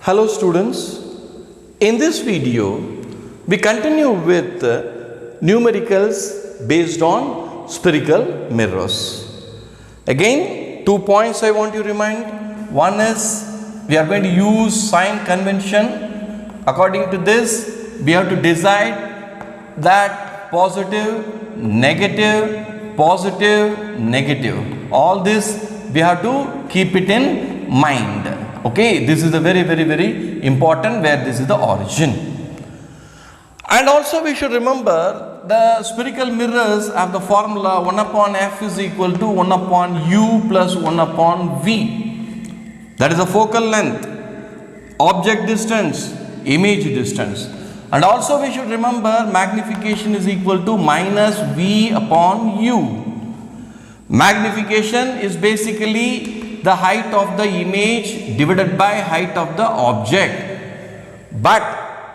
Hello students, in this video we continue with numericals based on spherical mirrors. Again, 2 points I want to remind. One is we are going to use sign convention. According to this, we have to decide that positive, negative, positive, negative. All this we have to keep it in mind. Okay, this is the very important where this is the origin. And also we should remember the spherical mirrors have the formula 1 upon f is equal to 1 upon u plus 1 upon v. That is the focal length, object distance, image distance. And also we should remember magnification is equal to minus v upon u. Magnification is basically the height of the image divided by height of the object, but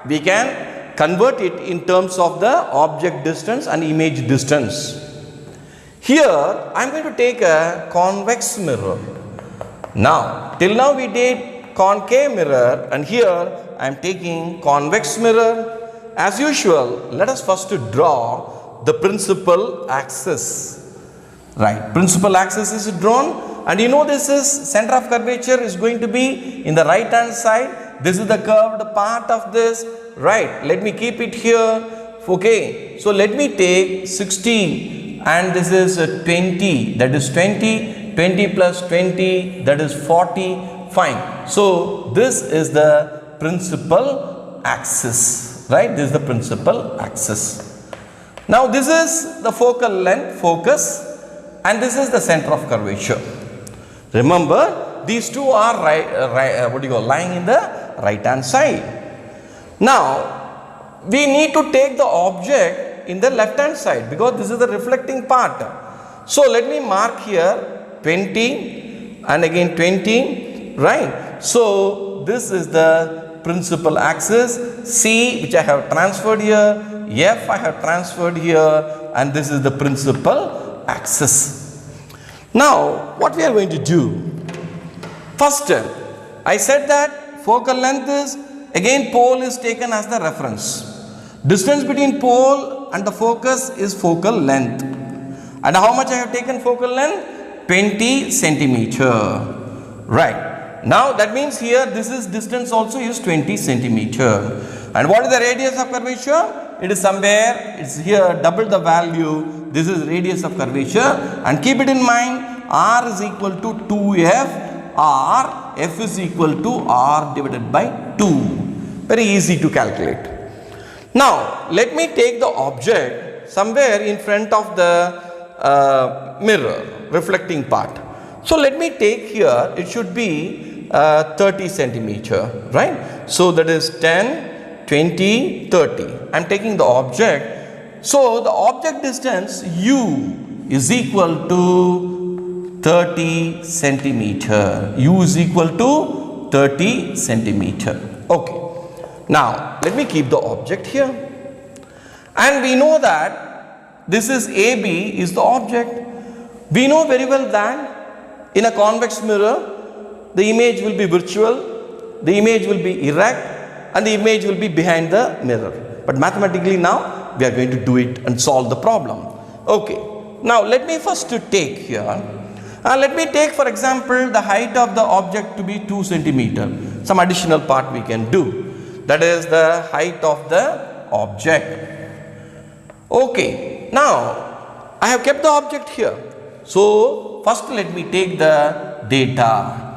we can convert it in terms of the object distance and image distance. Here I am going to take a convex mirror. Now till now we did concave mirror, and here I am taking convex mirror. As usual, let us first draw the principal axis. Right, principal axis is drawn. And you know this is center of curvature is going to be in the right hand side. This is the curved part of this. Right, let me keep it here. Okay, so let me take 16 and this is 20. That is 20. 20 plus 20, that is 40. Fine. So this is the principal axis. Right, this is the principal axis. Now this is the focal length, focus, and this is the center of curvature. Remember, these two are lying in the right hand side. Now we need to take the object in the left hand side because this is the reflecting part. So let me mark here 20 and again 20, right? So this is the principal axis. C, which I have transferred here, F I have transferred here, and this is the principal axis. Now what we are going to do? First, I said that focal length is, again pole is taken as the reference. Distance between pole and the focus is focal length. And how much I have taken focal length? 20 centimeter. Right. Now that means here this is distance also is 20 centimeter. And what is the radius of curvature? It is somewhere, it's here double the value. This is radius of curvature, and keep it in mind, r is equal to 2f, r, f is equal to r divided by 2. Very easy to calculate. Now let me take the object somewhere in front of the mirror, reflecting part. So let me take here, it should be 30 centimeter, right? So that is 10, 20, 30. I am taking the object. So the object distance u is equal to 30 centimeter. U is equal to 30 centimeter. Okay. Now let me keep the object here. And we know that this is AB is the object. We know very well that in a convex mirror the image will be virtual, the image will be erect, and the image will be behind the mirror. But mathematically now we are going to do it and solve the problem. Okay. Now let me first take here. Let me take for example the height of the object to be 2 centimeter. Some additional part we can do. That is the height of the object. Okay. Now I have kept the object here. So first let me take the data.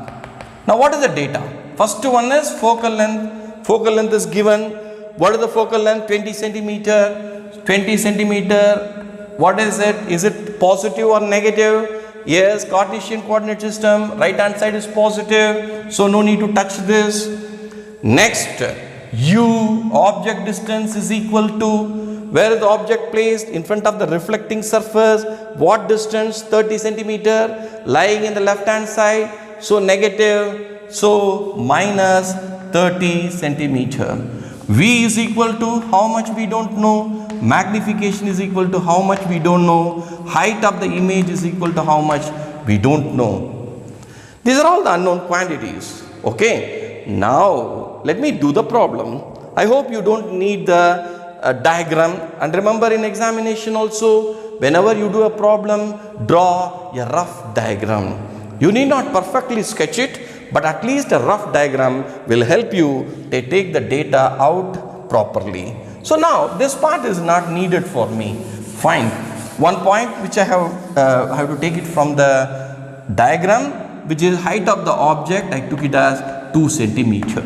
Now what is the data? First one is focal length. Focal length is given. What is the focal length? 20 centimeter. 20 centimeter. What is it? Is it positive or negative? Yes, Cartesian coordinate system. Right hand side is positive. So no need to touch this. Next, u, object distance is equal to, where is the object placed? In front of the reflecting surface. What distance? 30 centimeter. Lying in the left hand side. So negative. So minus 30 centimeter. V is equal to how much we don't know. Magnification is equal to how much we don't know. Height of the image is equal to how much we don't know. These are all the unknown quantities. Okay. Now let me do the problem. I hope you don't need the diagram. And remember, in examination also, whenever you do a problem, draw a rough diagram. You need not perfectly sketch it, but at least a rough diagram will help you to take the data out properly. So now this part is not needed for me. Fine. One point which I have to take it from the diagram, which is height of the object. I took it as 2 centimeter.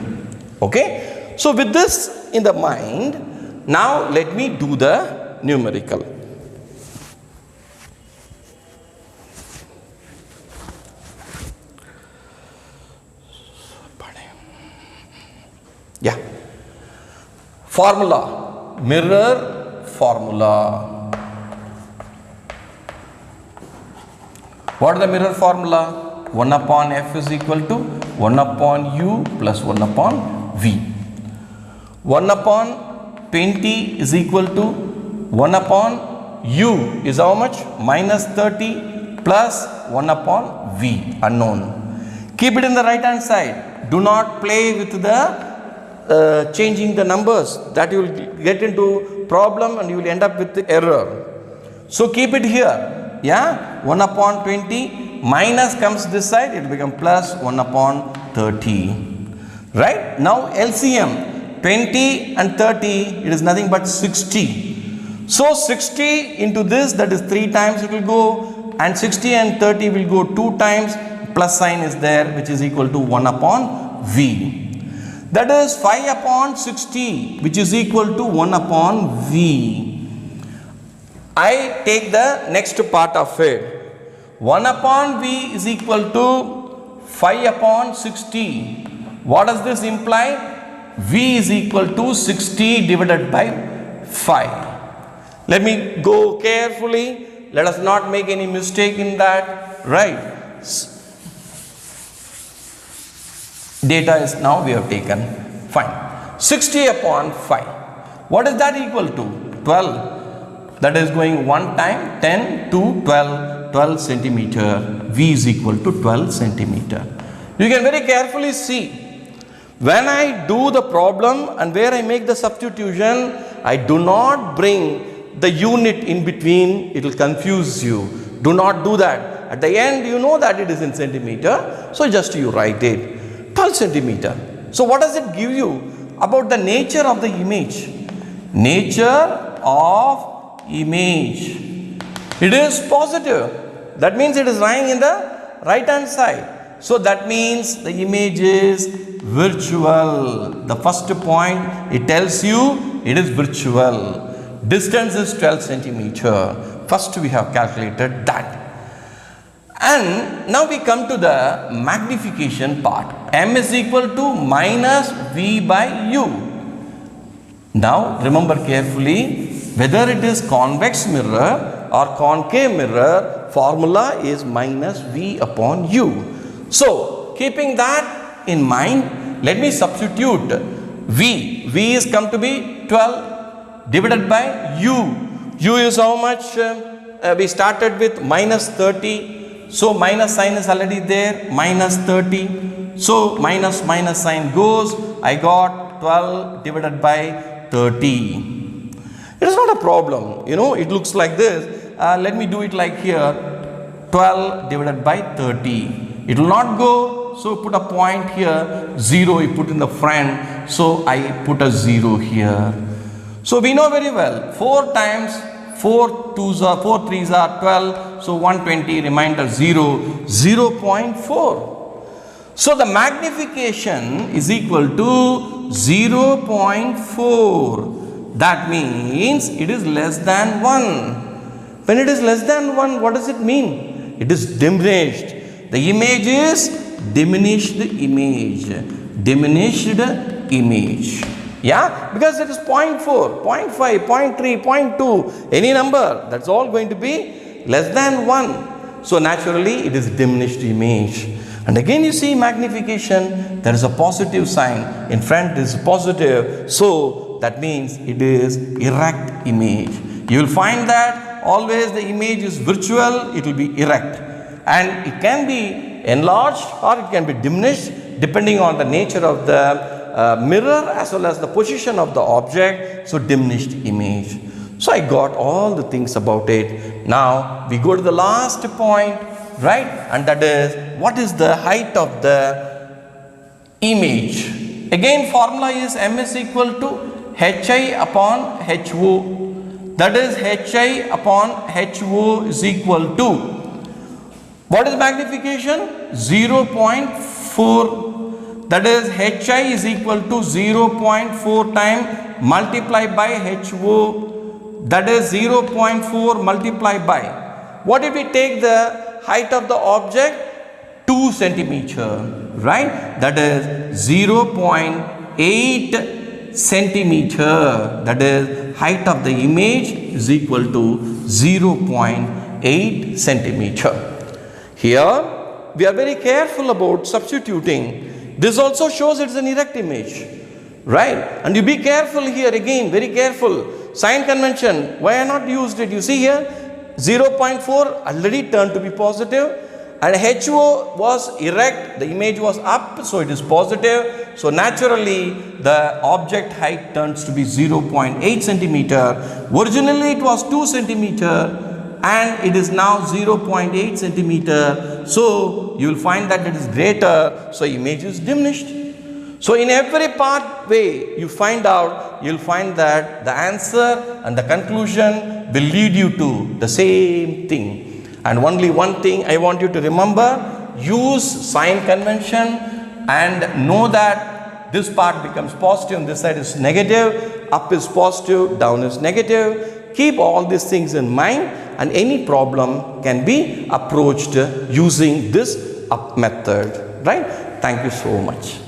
Okay. So with this in the mind, now let me do the numerical. Yeah. Formula, mirror formula. What is the mirror formula? 1 upon f is equal to 1 upon u plus 1 upon v. 1 upon 20 is equal to 1 upon u is how much? Minus 30 plus 1 upon v, unknown. Keep it in the right hand side. Do not play with the changing the numbers, that you will get into problem and you will end up with the error. So keep it here. Yeah, 1 upon 20 minus comes this side, it will become plus 1 upon 30. Right? Now LCM 20 and 30, it is nothing but 60. So 60 into this, that is 3 times it will go, and 60 and 30 will go 2 times, plus sign is there, which is equal to 1 upon v. That is 5 upon 60, which is equal to 1 upon v. I take the next part of it. 1 upon v is equal to 5 upon 60. What does this imply? V is equal to 60 divided by 5. Let me go carefully. Let us not make any mistake in that. Right. Data is now we have taken. Fine. 60 upon 5. What is that equal to? 12. That is going 1 time, 10 to 12, 12 centimeter. V is equal to 12 centimeter. You can very carefully see, when I do the problem and where I make the substitution, I do not bring the unit in between, it will confuse you. Do not do that. At the end, you know that it is in centimeter, so just you write it. 12 centimeter. So what does it give you about the nature of the image? Nature of image. It is positive. That means it is lying in the right hand side. So that means the image is virtual. The first point, it tells you it is virtual. Distance is 12 centimeter. First we have calculated that. And now we come to the magnification part. M is equal to minus V by U. Now remember carefully, whether it is convex mirror or concave mirror, formula is minus V upon U. So keeping that in mind, let me substitute V. V is come to be 12 divided by U. U is how much? We started with minus 30. So minus sign is already there, minus 30. So minus sign goes. I got 12 divided by 30. It is not a problem, you know, it looks like this. Let me do it like here, 12 divided by 30. It will not go, so put a point here, 0 you put in the front, so I put a 0 here. So we know very well, 4 times 4 2s are 4 3s are 12, so 120, remainder 0, 0.4. So the magnification is equal to 0.4. That means it is less than 1. When it is less than 1, what does it mean? It is diminished. The image is diminished image. Diminished image. Yeah, because it is 0.4, 0.5, 0.3, 0.2, any number, that's all going to be less than 1. So naturally it is diminished image. And again you see magnification, there is a positive sign, in front is positive, so that means it is erect image. You will find that always the image is virtual, it will be erect, and it can be enlarged or it can be diminished depending on the nature of the mirror as well as the position of the object, so diminished image. So I got all the things about it. Now we go to the last point, right? And that is, what is the height of the image? Again, formula is m is equal to hi upon ho. That is, hi upon ho is equal to, what is magnification? 0.4. That is, hi is equal to 0.4 times multiplied by ho. That is 0.4 multiplied by, what if we take the height of the object? 2 centimeter, right? That is 0.8 centimeter. That is, height of the image is equal to 0.8 centimeter. Here we are very careful about substituting. This also shows it's an erect image, right? And you be careful here, again very careful. Sign convention, why I not used it? You see here 0.4 already turned to be positive, and HO was erect, the image was up, so it is positive. So naturally the object height turns to be 0.8 centimeter. Originally it was 2 centimeter and it is now 0.8 centimeter. So you will find that it is greater, so image is diminished. So in every part way you find out, you will find that the answer and the conclusion will lead you to the same thing. And only one thing I want you to remember, use sign convention and know that this part becomes positive and this side is negative, up is positive, down is negative. Keep all these things in mind and any problem can be approached using this up method, right? Thank you so much.